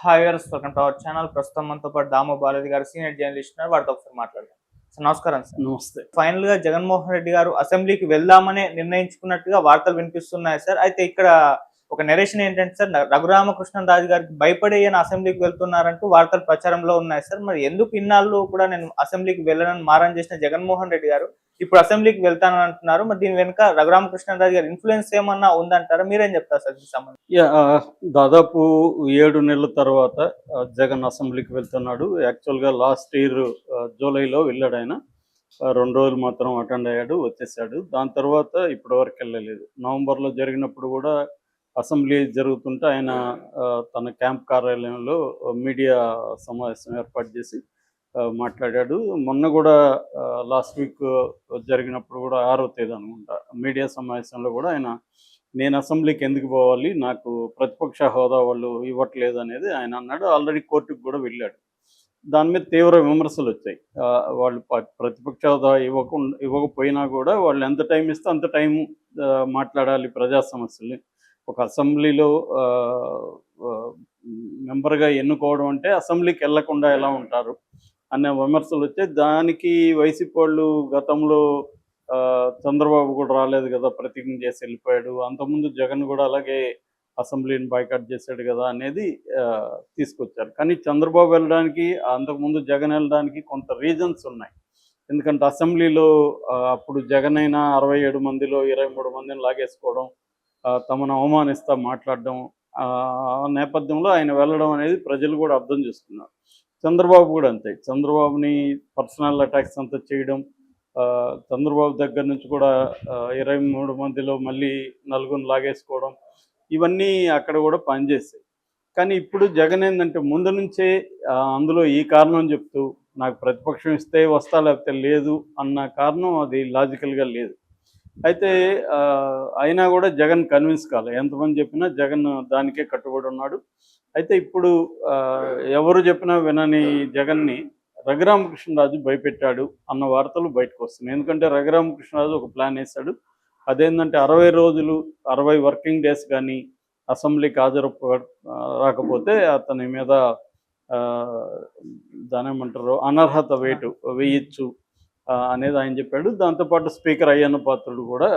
Hi viewers, welcome to our channel. ప్రస్తుతం మనతో పాటు దాము బాలాజీ గారు సీనియర్ జర్నలిస్ట్ ఉన్నారు. వారితో ఒకసారి మాట్లాడదాం. సార్ నమస్కారం సార్. నమస్తే. ఫైనల్ గా జగన్మోహన్ రెడ్డి గారు అసెంబ్లీకి వెళ్దామనే నిర్ణయించుకున్నట్టుగా వార్తలు వినిపిస్తున్నాయి సార్. అయితే ఇక్కడ ఒక నెరేషన్ ఏంటంటే సార్, రఘురామకృష్ణరాజు గారికి భయపడే ఈయన అసెంబ్లీకి వెళ్తున్నారంటూ వార్తలు ప్రచారంలో ఉన్నాయి సార్. మరి ఎందుకు ఇన్నాళ్ళు కూడా నేను అసెంబ్లీకి వెళ్ళనని మారం చేసిన జగన్మోహన్ రెడ్డి గారు ఇప్పుడు అసెంబ్లీకి వెళ్తానని అంటున్నారు? మరి దీని వెనుక రఘురామకృష్ణరాజు గారి ఇన్ఫ్లుయెన్స్ ఏమన్నా ఉందంటారా? మీరేం చెప్తారు సార్ దీనికి సంబంధించి? దాదాపు 7 నెలల తర్వాత జగన్ అసెంబ్లీకి వెళ్తున్నాడు. యాక్చువల్‌గా లాస్ట్ ఇయర్ జూలైలో వెళ్ళాడు ఆయన. 2 రోజులు మాత్రం అటెండ్ అయ్యాడు, వచ్చేసాడు. దాని తర్వాత ఇప్పటివరకు వెళ్ళలేదు. నవంబర్‌లో జరిగినప్పుడు కూడా అసెంబ్లీ జరుగుతుంటే ఆయన తన క్యాంప్ కార్యాలయంలో మీడియా సమావేశం ఏర్పాటు చేసి మాట్లాడాడు. మొన్న కూడా లాస్ట్ వీక్ జరిగినప్పుడు కూడా 6వ తేదీ అనుకుంటా మీడియా సమావేశంలో కూడా ఆయన, నేను అసెంబ్లీకి ఎందుకు పోవాలి, నాకు ప్రతిపక్ష హోదా వాళ్ళు ఇవ్వట్లేదు అనేది ఆయన అన్నాడు. ఆల్రెడీ కోర్టుకు కూడా వెళ్ళాడు. దాని మీద తీవ్ర విమర్శలు వచ్చాయి. వాళ్ళు ప్రతిపక్ష హోదా ఇవ్వకపోయినా కూడా వాళ్ళు ఎంత టైం ఇస్తే అంత టైం మాట్లాడాలి ప్రజా సమస్యల్ని. ఒక అసెంబ్లీలో మెంబర్గా ఎన్నుకోవడం అంటే అసెంబ్లీకి వెళ్లకుండా ఎలా ఉంటారు అనే విమర్శలు వచ్చాయి. దానికి వైసీపీ వాళ్ళు గతంలో చంద్రబాబు కూడా రాలేదు కదా, ప్రతిజ్ఞ చేసి వెళ్ళిపోయాడు, అంతకుముందు జగన్ కూడా అలాగే అసెంబ్లీని బాయ్కాట్ చేశాడు కదా అనేది తీసుకొచ్చారు. కానీ చంద్రబాబు వెళ్ళడానికి, అంతకుముందు జగన్ వెళ్ళడానికి కొంత రీజన్స్ ఉన్నాయి. ఎందుకంటే అసెంబ్లీలో అప్పుడు జగన్ అయినా 67 మందిలో 23 మందిని లాగేసుకోవడం, తమను అవమానిస్తా మాట్లాడడం, ఆ నేపథ్యంలో ఆయన వెళ్ళడం అనేది ప్రజలు కూడా అర్థం చేసుకున్నారు. చంద్రబాబు కూడా అంతే. చంద్రబాబుని పర్సనల్ అటాక్స్ అంతా చేయడం, చంద్రబాబు దగ్గర నుంచి కూడా 23 మందిలో మళ్ళీ నలుగురిని లాగేసుకోవడం, ఇవన్నీ అక్కడ కూడా పనిచేస్తాయి. కానీ ఇప్పుడు జగన్ ఏంటంటే ముందు నుంచే అందులో ఈ కారణం చెప్తూ, నాకు ప్రతిపక్షం ఇస్తే వస్తా లేకపోతే లేదు అన్న కారణం అది లాజికల్గా లేదు. అయితే అయినా కూడా జగన్ కన్విన్స్ కాలే. ఎంతమంది చెప్పినా జగన్ దానికే కట్టుబడి ఉన్నాడు. అయితే ఇప్పుడు ఎవరు చెప్పినా వినని జగన్ని రఘురామకృష్ణరాజు భయపెట్టాడు అన్న వార్తలు బయటకు వస్తున్నాయి. ఎందుకంటే రఘురామకృష్ణరాజు ఒక ప్లాన్ వేశాడు. అదేంటంటే 60 రోజులు 60 వర్కింగ్ డేస్ కానీ అసెంబ్లీకి రాకపోతే అతని మీద దానేమంటారు అనర్హత వేటు వేయచ్చు అనేది ఆయన చెప్పాడు. దాంతోపాటు స్పీకర్ అయ్యన్న పాత్రుడు కూడా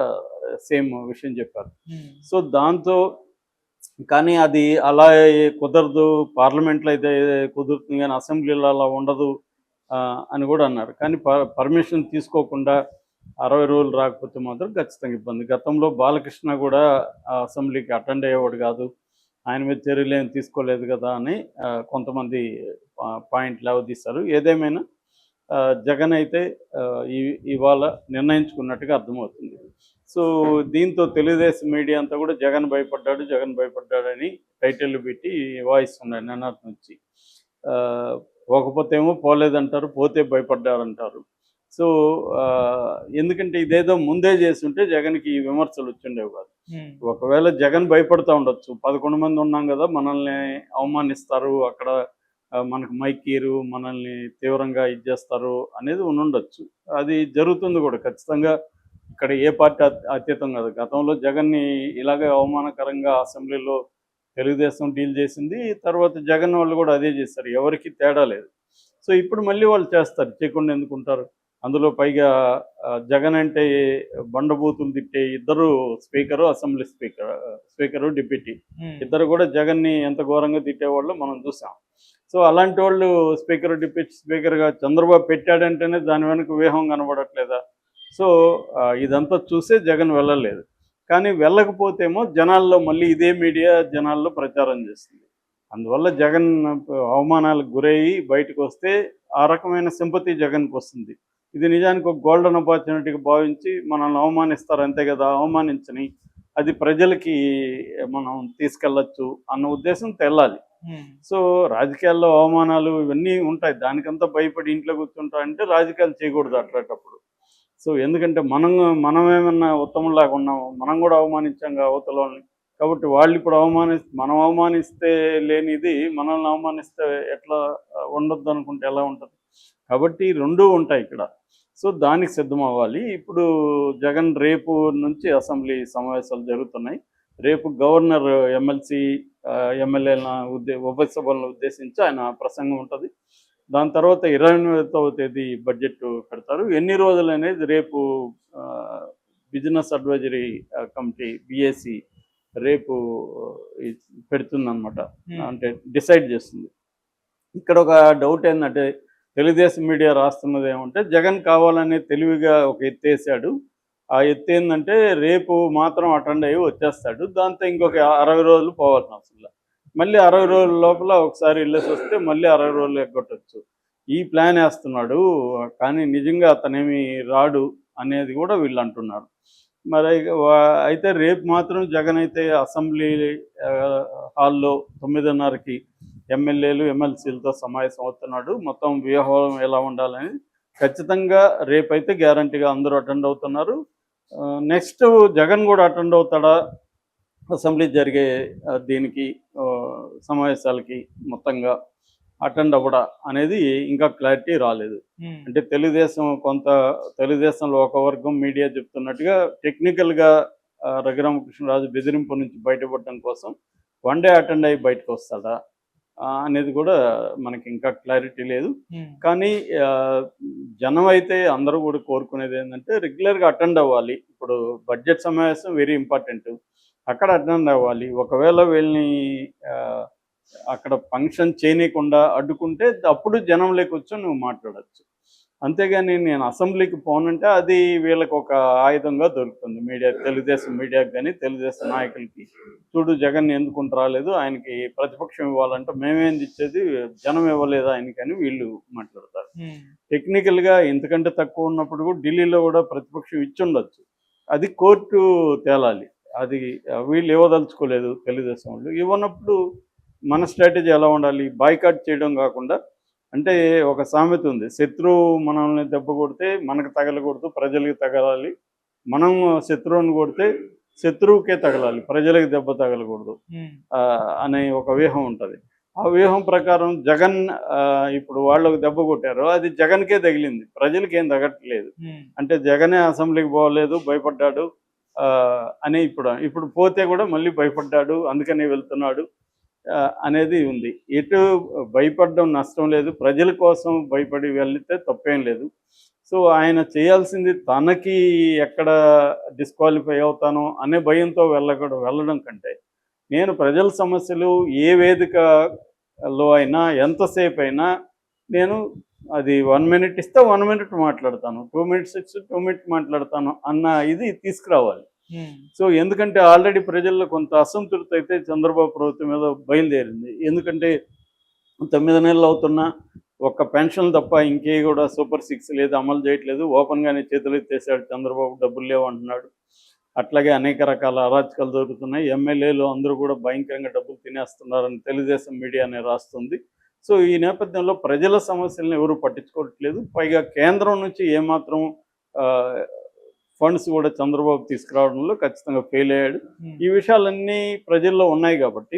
సేమ్ విషయం చెప్పారు. సో దాంతో కానీ అది అలా కుదరదు, పార్లమెంట్లో అయితే కుదురుతుంది కానీ అసెంబ్లీలో అలా ఉండదు అని కూడా అన్నారు. కానీ పర్మిషన్ తీసుకోకుండా 60 రోజులు రాకపోతే మాత్రం ఖచ్చితంగా ఇబ్బంది. గతంలో బాలకృష్ణ కూడా అసెంబ్లీకి అటెండ్ అయ్యేవాడు కాదు, ఆయన మీద చర్యలు ఏమి తీసుకోలేదు కదా అని కొంతమంది పాయింట్లు అవదీశారు. ఏదేమైనా జగన్ అయితే ఇవాళ నిర్ణయించుకున్నట్టుగా అర్థమవుతుంది. సో దీంతో తెలుగుదేశం మీడియా అంతా కూడా జగన్ భయపడ్డాడని టైటిల్ పెట్టి వాయిస్తున్నాడు నిన్నటి నుంచి. పోకపోతే ఏమో పోలేదంటారు, పోతే భయపడ్డారంటారు. సో ఎందుకంటే ఇదేదో ముందే చేస్తుంటే జగన్కి ఈ విమర్శలు వచ్చిండేవి కాదు. ఒకవేళ జగన్ భయపడుతూ ఉండొచ్చు, 11 మంది ఉన్నాం కదా, మనల్ని అవమానిస్తారు, అక్కడ మనకు మైకీరు, మనల్ని తీవ్రంగా ఇచ్చేస్తారు అనేది ఉండొచ్చు. అది జరుగుతుంది కూడా ఖచ్చితంగా. ఇక్కడ ఏ పార్టీ అతీతం కాదు. గతంలో జగన్ని ఇలాగే అవమానకరంగా అసెంబ్లీలో తెలుగుదేశం డీల్ చేసింది, తర్వాత జగన్ వాళ్ళు కూడా అదే చేస్తారు, ఎవరికి తేడా లేదు. సో ఇప్పుడు మళ్ళీ వాళ్ళు చేస్తారు, చేయకుండా ఎందుకుంటారు? అందులో పైగా జగన్ అంటే బండబూతులు తిట్టే ఇద్దరు స్పీకరు, అసెంబ్లీ స్పీకరు డిప్యూటీ ఇద్దరు కూడా జగన్ని ఎంత ఘోరంగా తిట్టేవాళ్ళు మనం చూసాం. సో అలాంటి వాళ్ళు స్పీకర్, డిప్యూటీ స్పీకర్గా చంద్రబాబు పెట్టాడంటేనే దాని వెనుక వ్యూహం కనబడట్లేదా? సో ఇదంతా చూసే జగన్ వెళ్ళలేదు. కానీ వెళ్ళకపోతేమో జనాల్లో మళ్ళీ ఇదే మీడియా జనాల్లో ప్రచారం చేస్తుంది. అందువల్ల జగన్ అవమానాలకు గురయ్యి బయటకు వస్తే ఆ రకమైన సింపతి జగన్కి వస్తుంది. ఇది నిజానికి ఒక గోల్డెన్ ఆపర్చునిటీగా భావించి మనల్ని అవమానిస్తారు అంతే కదా, అవమానించని అది ప్రజలకి మనం తీసుకెళ్ళచ్చు అన్న ఉద్దేశం తెల్లాలి. సో రాజకీయాల్లో అవమానాలు ఇవన్నీ ఉంటాయి, దానికంతా భయపడి ఇంట్లో కూర్చుంటారంటే రాజకీయాలు చేయకూడదు అట్లాంటప్పుడు. సో ఎందుకంటే మనం ఏమన్నా ఉత్తమంలాగా ఉన్నాము, మనం కూడా అవమానించాం అవతలని. కాబట్టి వాళ్ళు ఇప్పుడు మనం అవమానిస్తే లేనిది మనల్ని అవమానిస్తే ఎట్లా ఉండొద్దు అనుకుంటే ఎలా ఉంటుంది? కాబట్టి రెండూ ఉంటాయి ఇక్కడ. సో దానికి సిద్ధం అవ్వాలి. ఇప్పుడు జగన్ రేపు నుంచి అసెంబ్లీ సమావేశాలు జరుగుతున్నాయి. రేపు గవర్నర్ ఎమ్మెల్సీ ఎమ్మెల్యేల ఉభయ సభలను ఉద్దేశించి ఆయన ప్రసంగం ఉంటుంది. దాని తర్వాత 28వ తేదీ బడ్జెట్ పెడతారు. ఎన్ని రోజులు అనేది రేపు బిజినెస్ అడ్వైజరీ కమిటీ బిఏసి రేపు పెడుతుందన్నమాట, అంటే డిసైడ్ చేస్తుంది. ఇక్కడ ఒక డౌట్ ఏంటంటే తెలుగుదేశం మీడియా రాస్తున్నది ఏమంటే జగన్ కావాలనే తెలివిగా ఒక ఎత్తేసాడు. ఆ ఎత్తు ఏంటంటే రేపు మాత్రం అటెండ్ అయ్యి వచ్చేస్తాడు, దాంతో ఇంకొక 60 రోజులు పోవాల్సిన అవసరం లేదు, మళ్ళీ 60 రోజుల లోపల ఒకసారి వెళ్ళేసి వస్తే మళ్ళీ 60 రోజులు ఎగ్గొట్టచ్చు, ఈ ప్లాన్ వేస్తున్నాడు. కానీ నిజంగా అతనేమి రాడు అనేది కూడా వీళ్ళు అంటున్నారు. మరి అయితే రేపు మాత్రం జగన్ అయితే అసెంబ్లీ హాల్లో 9:30కి ఎమ్మెల్యేలు ఎమ్మెల్సీలతో సమావేశం అవుతున్నాడు. మొత్తం వ్యూహం ఎలా ఉండాలని ఖచ్చితంగా రేపైతే గ్యారంటీగా అందరూ అటెండ్ అవుతున్నారు. నెక్స్ట్ జగన్ కూడా అటెండ్ అవుతాడా అసెంబ్లీ జరిగే దీనికి సమావేశాలకి మొత్తంగా అటెండ్ అవ్వడా అనేది ఇంకా క్లారిటీ రాలేదు. అంటే తెలుగుదేశంలో ఒక వర్గం మీడియా చెప్తున్నట్టుగా టెక్నికల్గా రఘురామకృష్ణరాజు బెదిరింపు నుంచి బయటపడడం కోసం వన్ డే అటెండ్ అయ్యి బయటకు వస్తాడా అనేది కూడా మనకి ఇంకా క్లారిటీ లేదు. కానీ జనం అయితే అందరూ కూడా కోరుకునేది ఏంటంటే రెగ్యులర్గా అటెండ్ అవ్వాలి. ఇప్పుడు బడ్జెట్ సమావేశం వెరీ ఇంపార్టెంట్, అక్కడ అటెండ్ అవ్వాలి. ఒకవేళ వీళ్ళని అక్కడ ఫంక్షన్ చేయనీయకుండా అడ్డుకుంటే అప్పుడు జనంలోకి వచ్చి నువ్వు మాట్లాడచ్చు. అంతేగాని నేను అసెంబ్లీకి పోనంటే అది వీళ్ళకి ఒక ఆయుధంగా దొరుకుతుంది మీడియా, తెలుగుదేశం మీడియాకి కానీ తెలుగుదేశం నాయకులకి. చూడు జగన్ ఎందుకుంటూ రాలేదు, ఆయనకి ప్రతిపక్షం ఇవ్వాలంటే మేమేంది ఇచ్చేది, జనం ఇవ్వలేదు ఆయనకని వీళ్ళు మాట్లాడతారు. టెక్నికల్గా ఇంతకంటే తక్కువ ఉన్నప్పుడు కూడా ఢిల్లీలో కూడా ప్రతిపక్షం ఇచ్చుండొచ్చు, అది కోర్టు తేలాలి. అది వీళ్ళు ఇవ్వదలుచుకోలేదు తెలుగుదేశం వాళ్ళు. ఇవ్వనప్పుడు మన స్ట్రాటజీ ఎలా ఉండాలి, బాయ్కాట్ చేయడం కాకుండా, అంటే ఒక సామెత ఉంది, శత్రువు మనల్ని దెబ్బ కొడితే మనకు తగలకూడదు, ప్రజలకి తగలాలి, మనం శత్రువుని కొడితే శత్రువుకే తగలాలి, ప్రజలకు దెబ్బ తగలకూడదు అనే ఒక వ్యూహం ఉంటుంది. ఆ వ్యూహం ప్రకారం జగన్ ఇప్పుడు వాళ్ళకు దెబ్బ కొట్టారు, అది జగన్కే తగిలింది, ప్రజలకి ఏం తగట్లేదు. అంటే జగనే అసెంబ్లీకి పోలేదు, భయపడ్డాడు అని ఇప్పుడు పోతే కూడా మళ్ళీ భయపడ్డాడు అందుకని వెళ్తున్నాడు అనేది ఉంది. ఎటు భయపడడం నష్టం లేదు, ప్రజల కోసం భయపడి వెళ్తే తప్పేం లేదు. సో ఆయన చేయాల్సింది తనకి ఎక్కడ డిస్క్వాలిఫై అవుతానో అనే భయంతో వెళ్ళడం కంటే నేను ప్రజల సమస్యలు ఏ వేదికలో అయినా ఎంతసేపు అయినా నేను అది 1 minute ఇస్తే 1 minute మాట్లాడతాను, 2 minutes ఇస్తే 2 minutes మాట్లాడతాను అన్న ఇది తీసుకురావాలి. సో ఎందుకంటే ఆల్రెడీ ప్రజల్లో కొంత అసంతృప్తి అయితే చంద్రబాబు ప్రభుత్వం మీద బయలుదేరింది. ఎందుకంటే 9 నెలలు అవుతున్నా ఒక్క పెన్షన్ తప్ప ఇంకే కూడా సూపర్ 6 లేదు, అమలు చేయట్లేదు. ఓపెన్గానే చేతులు ఎత్తేసాడు చంద్రబాబు, డబ్బులు లేవు అంటున్నాడు. అట్లాగే అనేక రకాల అరాచకాలు జరుగుతున్నాయి. ఎమ్మెల్యేలు అందరూ కూడా భయంకరంగా డబ్బులు తినేస్తున్నారని తెలుగుదేశం మీడియానే రాస్తుంది. సో ఈ నేపథ్యంలో ప్రజల సమస్యలను ఎవరు పట్టించుకోవట్లేదు. పైగా కేంద్రం నుంచి ఏమాత్రం ఫండ్స్ కూడా చంద్రబాబు తీసుకురావడంలో ఖచ్చితంగా ఫెయిల్ అయ్యాడు. ఈ విషయాలన్నీ ప్రజల్లో ఉన్నాయి కాబట్టి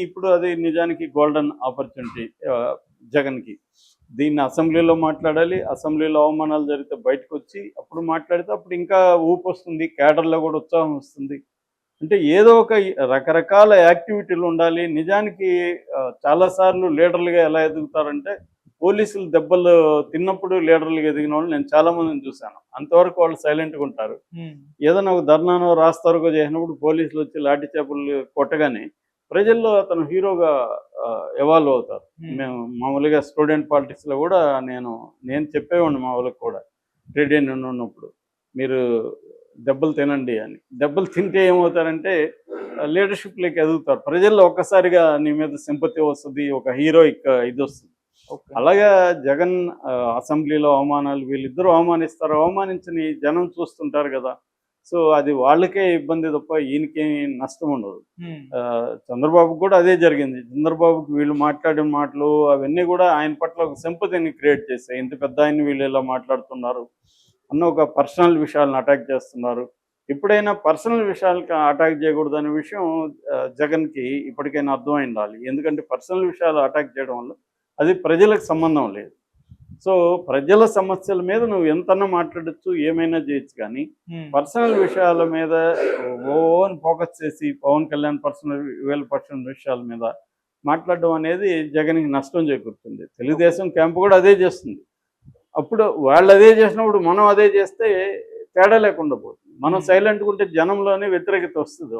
ఇప్పుడు అది నిజానికి గోల్డెన్ ఆపర్చునిటీ జగన్కి. దీన్ని అసెంబ్లీలో మాట్లాడాలి, అసెంబ్లీలో అవమానాలు జరిగితే బయటకు వచ్చి అప్పుడు మాట్లాడితే అప్పుడు ఇంకా ఊపు వస్తుంది, కేడర్లో కూడా ఉత్సాహం వస్తుంది. అంటే ఏదో ఒక రకరకాల యాక్టివిటీలు ఉండాలి. నిజానికి చాలాసార్లు లీడర్లుగా ఎలా ఎదుగుతారంటే పోలీసులు దెబ్బలు తిన్నప్పుడు లీడర్లుగా ఎదిగిన వాళ్ళు నేను చాలా మందిని చూశాను. అంతవరకు వాళ్ళు సైలెంట్గా ఉంటారు. ఏదైనా ఒక ధర్నానో రాస్తారోగో చేసినప్పుడు పోలీసులు వచ్చి లాఠీ చేపలు కొట్టగానే ప్రజల్లో అతను హీరోగా ఎవాల్వ్ అవుతారు. మేము మామూలుగా స్టూడెంట్ పాలిటిక్స్లో కూడా నేను చెప్పేవాడిని మా వాళ్ళకి కూడా, ట్రేడ్ యూనియన్ ఉన్నప్పుడు, మీరు దెబ్బలు తినండి అని. దెబ్బలు తింటే ఏమవుతారంటే లీడర్షిప్లోకి ఎదుగుతారు. ప్రజల్లో ఒక్కసారిగా నీ మీద సింపతి వస్తుంది, ఒక హీరోయిక్ ఇది వస్తుంది. అలాగా జగన్ అసెంబ్లీలో అవమానాలు, వీళ్ళిద్దరూ అవమానిస్తారు, అవమానించని జనం చూస్తుంటారు కదా. సో అది వాళ్ళకే ఇబ్బంది తప్ప ఈయనకేమి నష్టం ఉండదు. చంద్రబాబుకు కూడా అదే జరిగింది. చంద్రబాబుకి వీళ్ళు మాట్లాడిన మాటలు అవన్నీ కూడా ఆయన పట్ల ఒక సింపతిని క్రియేట్ చేస్తాయి. ఇంత పెద్ద ఆయన వీళ్ళు ఇలా మాట్లాడుతున్నారు అన్న ఒక పర్సనల్ విషయాలను అటాక్ చేస్తున్నారు. ఎప్పుడైనా పర్సనల్ విషయాలకి అటాక్ చేయకూడదు అనే విషయం జగన్కి ఇప్పటికైనా అర్థమై ఉండాలి. ఎందుకంటే పర్సనల్ విషయాలు అటాక్ చేయడం వల్ల అది ప్రజలకు సంబంధం లేదు. సో ప్రజల సమస్యల మీద నువ్వు ఎంతన్నా మాట్లాడచ్చు, ఏమైనా చేయొచ్చు, కానీ పర్సనల్ విషయాల మీద ఓన్ ఫోకస్ చేసి పవన్ కళ్యాణ్ పర్సనల్ విషయాల మీద మాట్లాడడం అనేది జగన్కి నష్టం చేకూరుతుంది. తెలుగుదేశం క్యాంపు కూడా అదే చేస్తుంది. అప్పుడు వాళ్ళు అదే చేసినప్పుడు మనం అదే చేస్తే తేడా లేకుండా పోతుంది. మనం సైలెంట్గా ఉంటే జనంలోనే వ్యతిరేకత వస్తుంది.